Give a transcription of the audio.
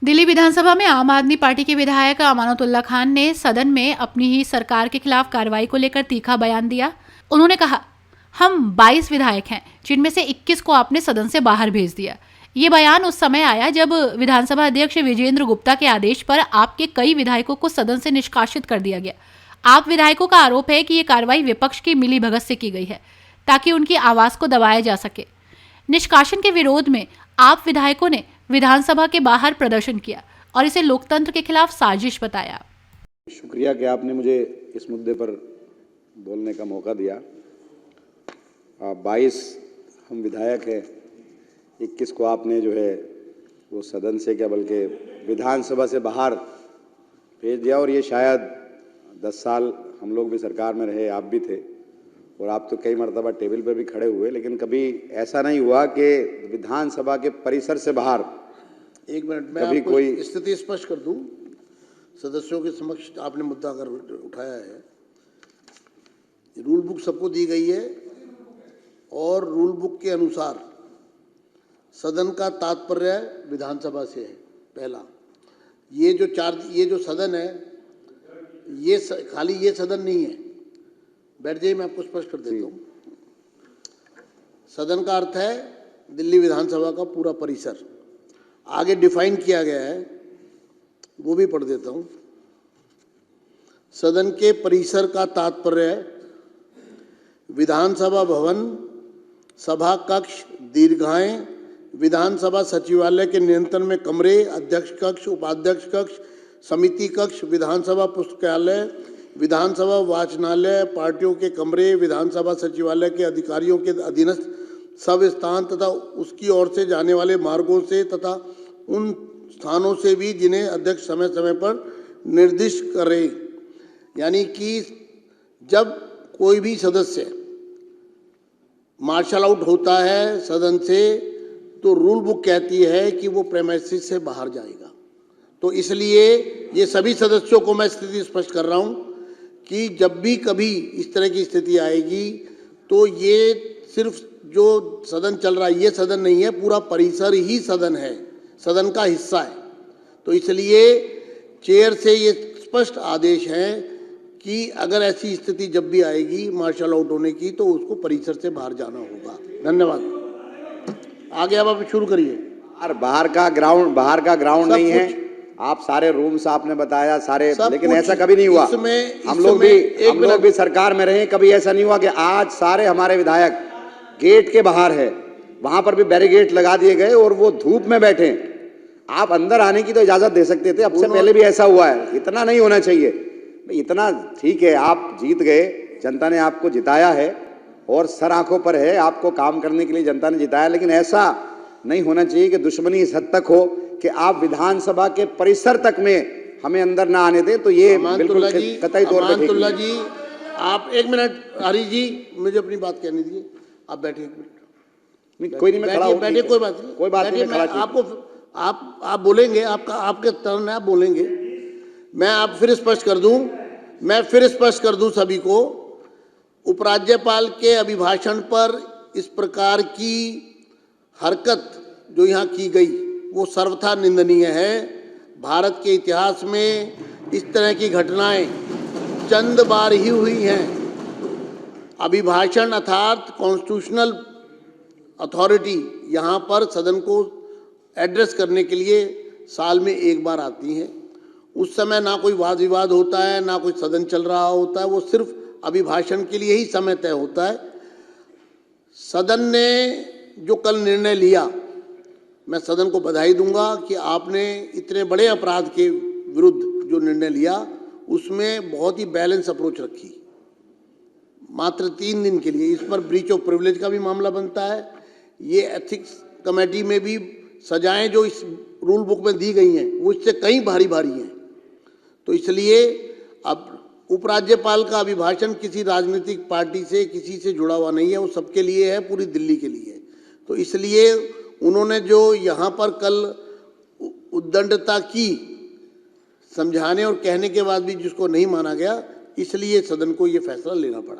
दिल्ली विधानसभा में आम आदमी पार्टी के विधायक अमानतुल्लाह खान ने सदन में अपनी ही सरकार के खिलाफ कार्रवाई को लेकर तीखा बयान दिया। उन्होंने कहा, हम 22 विधायक हैं, जिनमें से 21 को आपने सदन से बाहर भेज दिया। ये बयान उस समय आया जब विधानसभा अध्यक्ष विजेंद्र गुप्ता के आदेश पर आपके कई विधायकों को सदन से निष्कासित कर दिया गया। आप विधायकों का आरोप है कि ये कार्रवाई विपक्ष की मिलीभगत से की गई है ताकि उनकी आवाज को दबाया जा सके। निष्कासन के विरोध में आप विधायकों ने विधानसभा के बाहर प्रदर्शन किया और इसे लोकतंत्र के खिलाफ साजिश बताया। शुक्रिया कि आपने मुझे इस मुद्दे पर बोलने का मौका दिया। 22 हम विधायक हैं, 21 को आपने जो है वो सदन से क्या बल्कि विधानसभा से बाहर भेज दिया। और ये शायद 10 साल हम लोग भी सरकार में रहे, आप भी थे और आप तो कई मरतबा टेबल पर भी खड़े हुए, लेकिन कभी ऐसा नहीं हुआ कि विधानसभा के परिसर से बाहर। एक मिनट में कभी आपको कोई स्थिति स्पष्ट कर दूं। सदस्यों के समक्ष आपने मुद्दा अगर उठाया है, रूल बुक सबको दी गई है और रूल बुक के अनुसार सदन का तात्पर्य विधानसभा से है। पहला, ये जो सदन है, ये खाली ये सदन नहीं है। बैठ जाइए, मैं आपको स्पष्ट कर देता हूँ। सदन का अर्थ है दिल्ली विधानसभा का पूरा परिसर। आगे डिफाइन किया गया है, वो भी पढ़ देता हूँ। सदन के परिसर का तात्पर्य है विधानसभा भवन, सभा कक्ष, दीर्घाएं, विधानसभा सचिवालय के नियंत्रण में कमरे, अध्यक्ष कक्ष, उपाध्यक्ष कक्ष, समिति कक्ष, विधानसभा पुस्तकालय, विधानसभा वाचनालय, पार्टियों के कमरे, विधानसभा सचिवालय के अधिकारियों के अधीनस्थ सब स्थान तथा उसकी ओर से जाने वाले मार्गों से तथा उन स्थानों से भी जिन्हें अध्यक्ष समय समय पर निर्दिष्ट करे। यानी कि जब कोई भी सदस्य मार्शल आउट होता है सदन से, तो रूल बुक कहती है कि वो प्रेमाइसिस से बाहर जाएगा। तो इसलिए ये सभी सदस्यों को मैं स्थिति स्पष्ट कर रहा हूँ कि जब भी कभी इस तरह की स्थिति आएगी तो ये सिर्फ जो सदन चल रहा है ये सदन नहीं है, पूरा परिसर ही सदन है, सदन का हिस्सा है। तो इसलिए चेयर से ये स्पष्ट आदेश है कि अगर ऐसी स्थिति जब भी आएगी मार्शल आउट होने की, तो उसको परिसर से बाहर जाना होगा। धन्यवाद। आगे अब आप शुरू करिए। बाहर का ग्राउंड नहीं है। आप सारे रूम्स आपने बताया सारे, लेकिन ऐसा कभी नहीं हुआ। हम लोग भी सरकार में रहे, कभी ऐसा नहीं हुआ कि आज सारे हमारे विधायक गेट के बाहर है, वहां पर भी बैरिकेड लगा दिए गए और वो धूप में बैठे। आप अंदर आने की तो इजाजत दे सकते थे, अब से पहले भी ऐसा हुआ है। इतना नहीं होना चाहिए। इतना ठीक है, आप जीत गए, जनता ने आपको जिताया है और सर आंखों पर है, आपको काम करने के लिए जनता ने जिताया। लेकिन ऐसा नहीं होना चाहिए कि दुश्मनी इस हद तक हो कि आप विधानसभा के परिसर तक में हमें अंदर ना आने दें। तो ये बिल्कुल कतई तौर पर ठीक नहीं। जी, आप एक मिनट, हरी जी मुझे अपनी बात कहने दीजिए। आप बैठिए एक मिनट। कोई नहीं, मैं खड़ा हूं। बैठिए, कोई बात नहीं, कोई बात नहीं। आपको आप बोलेंगे, आपके टर्न है, आप बोलेंगे। मैं फिर स्पष्ट कर दूं सभी को, उपराज्यपाल के अभिभाषण पर इस प्रकार की हरकत जो यहाँ की गई वो सर्वथा निंदनीय है। भारत के इतिहास में इस तरह की घटनाएं चंद बार ही हुई हैं। अभिभाषण अर्थात कॉन्स्टिट्यूशनल अथॉरिटी यहाँ पर सदन को एड्रेस करने के लिए साल में एक बार आती हैं। उस समय ना कोई वाद विवाद होता है, ना कोई सदन चल रहा होता है, वो सिर्फ अभिभाषण के लिए ही समय तय होता है। सदन ने जो कल निर्णय लिया, मैं सदन को बधाई दूंगा कि आपने इतने बड़े अपराध के विरुद्ध जो निर्णय लिया उसमें बहुत ही बैलेंस अप्रोच रखी। मात्र 3 दिन के लिए इस पर ब्रीच ऑफ प्रिविलेज का भी मामला बनता है। ये एथिक्स कमेटी में भी सजाएं जो इस रूल बुक में दी गई हैं वो इससे कहीं भारी हैं। तो इसलिए अब उपराज्यपाल का अभिभाषण किसी राजनीतिक पार्टी से किसी से जुड़ा हुआ नहीं है, वो सबके लिए है, पूरी दिल्ली के लिए। तो इसलिए उन्होंने जो यहाँ पर कल उद्दंडता की, समझाने और कहने के बाद भी जिसको नहीं माना गया, इसलिए सदन को ये फैसला लेना पड़ा।